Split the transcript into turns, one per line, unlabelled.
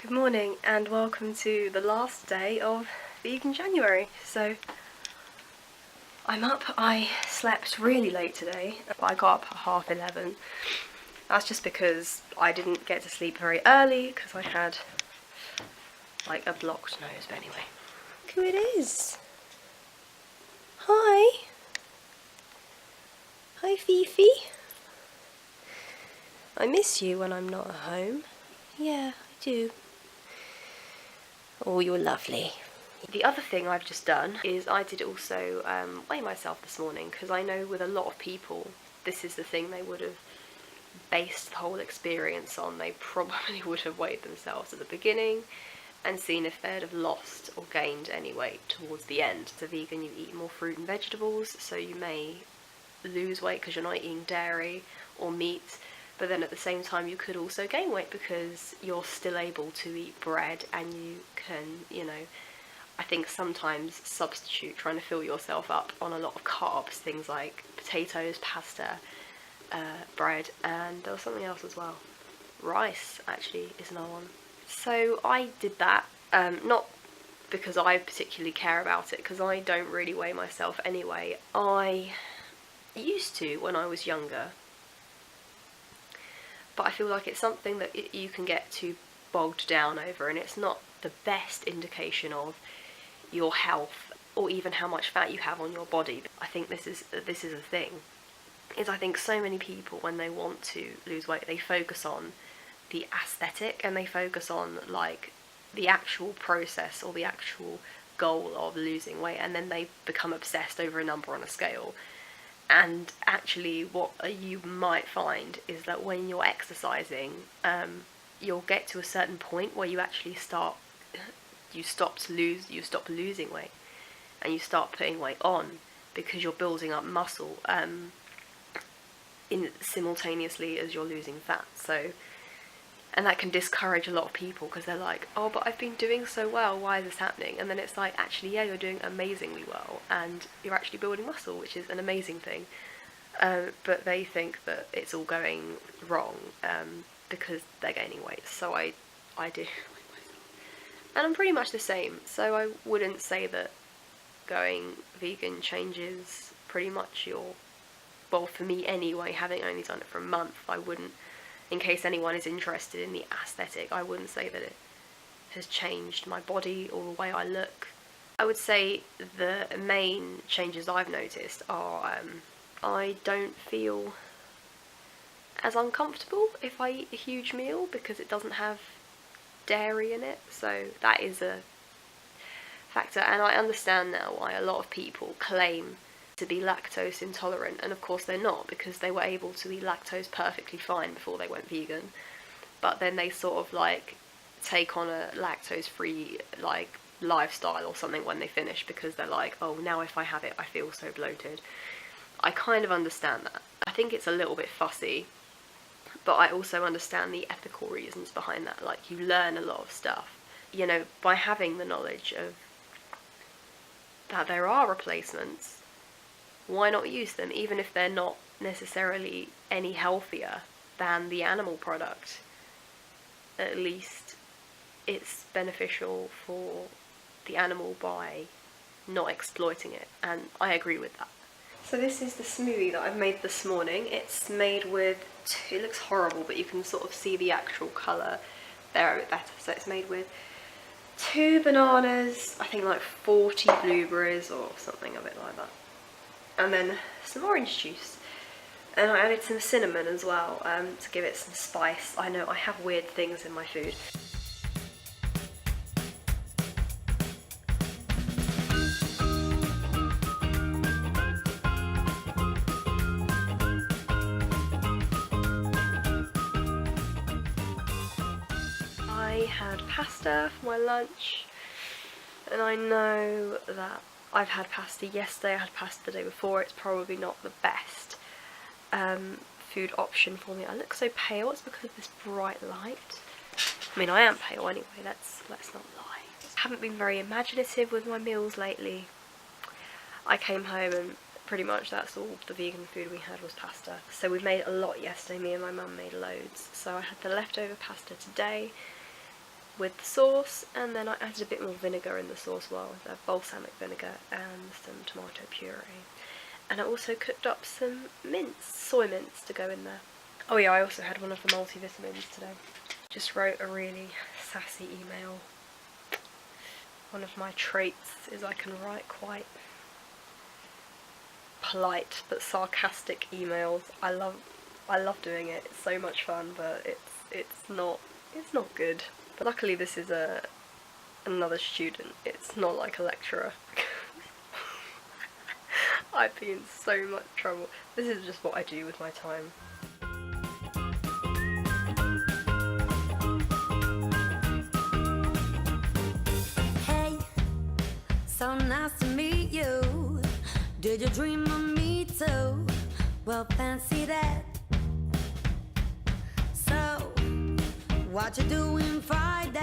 Good morning and welcome to the last day of Vegan January. So I'm up. I slept really late today. I got up at 11:30. That's just because I didn't get to sleep very early because I had like a blocked nose. But anyway, look who it is. Hi. Hi Fifi. I miss you when I'm not at home. Yeah, I do. Oh, you're lovely. The other thing I've just done is I did also weigh myself this morning, because I know with a lot of people this is the thing they would have based the whole experience on. They probably would have weighed themselves at the beginning and seen if they'd have lost or gained any weight towards the end. As a vegan, you eat more fruit and vegetables, so you may lose weight because you're not eating dairy or meat. But then at the same time you could also gain weight because you're still able to eat bread, and you can, I think sometimes substitute trying to fill yourself up on a lot of carbs, things like potatoes, pasta, bread, and there was something else as well. Rice actually is another one. So I did that, not because I particularly care about it, because I don't really weigh myself anyway. I used to when I was younger, but I feel like it's something that you can get too bogged down over, and it's not the best indication of your health or even how much fat you have on your body. I think this is a thing, is I think so many people, when they want to lose weight, they focus on the aesthetic and they focus on like the actual process or the actual goal of losing weight, and then they become obsessed over a number on a scale. And actually what you might find is that when you're exercising, you'll get to a certain point where you actually stop losing weight, and you start putting weight on because you're building up muscle simultaneously as you're losing fat. And that can discourage a lot of people, because they're like, oh, but I've been doing so well, why is this happening? And then it's like, actually, yeah, you're doing amazingly well, and you're actually building muscle, which is an amazing thing. But they think that it's all going wrong because they're gaining weight. So I do. And I'm pretty much the same. So I wouldn't say that going vegan changes pretty much well, for me anyway, having only done it for a month, I wouldn't, in case anyone is interested in the aesthetic, I wouldn't say that it has changed my body or the way I look. I would say the main changes I've noticed are I don't feel as uncomfortable if I eat a huge meal because it doesn't have dairy in it, so that is a factor. And I understand now why a lot of people claim to be lactose intolerant, and of course they're not, because they were able to eat lactose perfectly fine before they went vegan, but then they sort of like take on a lactose free like lifestyle or something when they finish, because they're like, oh, now if I have it I feel so bloated. I kind of understand that. I think it's a little bit fussy, but I also understand the ethical reasons behind that. Like, you learn a lot of stuff, by having the knowledge of that there are replacements. Why not use them, even if they're not necessarily any healthier than the animal product? At least it's beneficial for the animal by not exploiting it, and I agree with that. So this is the smoothie that I've made this morning. It's made with, it looks horrible, but you can sort of see the actual colour there a bit better. So it's made with 2 bananas, I think like 40 blueberries or something a bit like that, and then some orange juice. And I added some cinnamon as well to give it some spice. I know I have weird things in my food. I had pasta for my lunch, and I know that I've had pasta yesterday, I had pasta the day before. It's probably not the best food option for me. I look so pale, it's because of this bright light. I mean, I am pale anyway, let's not lie. I haven't been very imaginative with my meals lately. I came home and pretty much that's all the vegan food we had was pasta. So we made a lot yesterday, me and my mum made loads. So I had the leftover pasta today, with the sauce, and then I added a bit more vinegar in the sauce, well, the balsamic vinegar and some tomato puree. And I also cooked up some mince, soy mince, to go in there. Oh yeah, I also had one of the multivitamins today. Just wrote a really sassy email. One of my traits is I can write quite polite but sarcastic emails. I love doing it. It's so much fun, but it's not good. But luckily this is another student. It's not like a lecturer. I'd be in so much trouble. This is just what I do with my time.
Hey, so nice to meet you. Did you dream of me too? Well, fancy that. So, what you doing Friday?